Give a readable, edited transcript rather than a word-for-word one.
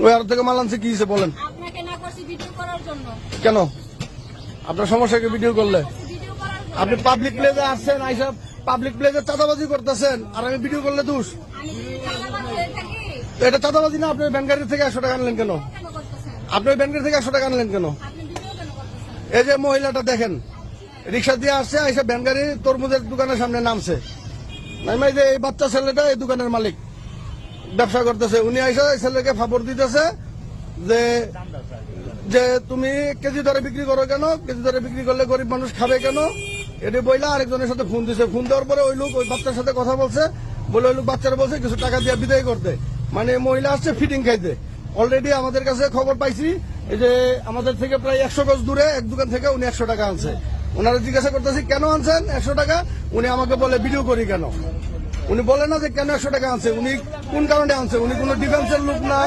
ওই আর থেকে মাল আনছে কি হয়েছে বলেন? আপনাকে না করছি ভিডিও করার জন্য। কেন আপনার সমস্যাকে ভিডিও করলে? ভিডিও করার জন্য। আপনি পাবলিক প্লেসে আসছেন, আইসা পাবলিক প্লেসে চাঁদাবাজি করতেছেন, আর আমি ভিডিও করলে দোষ? আমি যদি চাঁদাবাজ হয়ে থাকি এটা চাঁদাবাজি না? আপনি ব্যান গাড়ি থেকে 100 টাকা আনলেন কেন? কেন করতেছেন? আপনি ব্যান গাড়ি থেকে 100 টাকা আনলেন কেন? আপনি ভিডিও কেন করতেছেন? এই যে মহিলাটা দেখেন, রিক্সা দিয়ে আসছে, আইসা ব্যান গাড়ি তরমুজের দোকানের সামনে নামছে। নাইমা যে এই বাচ্চা ছেলেটা এই দোকানের মালিক, ব্যবসা করতেছে, উনি আইসা এই ছেলেকে ফাপড় দিতেছে যে যে তুমি কেজি দরে বিক্রি করো কেন, কেজি দরে বিক্রি করলে গরিব মানুষ খাবে কেন, এটি বইলা আরেকজনের সাথে ফোন দিছে। ফোন দেওয়ার পরে ওই লোক ওই বাচ্চার সাথে কথা বলছে, বলে ওই লোক বাচ্চারা বলছে কিছু টাকা দিয়ে বিদায় করতে, মানে মহিলা আসছে ফিটিং খাইতে। অলরেডি আমাদের কাছে খবর পাইছি, এই যে আমাদের থেকে প্রায় 100 গজ দূরে এক দোকান থেকে উনি 100 টাকা আনছে। ওনারা জিজ্ঞাসা করতেছি কেন আনছেন 100 টাকা, উনি আমাকে বলে ভিডিও করি কেন। উনি বলে না যে কেন 100 টাকা আনছে, উনি কোন কারণে আনছে, উনি কোনো ডিফেন্সের লোক না।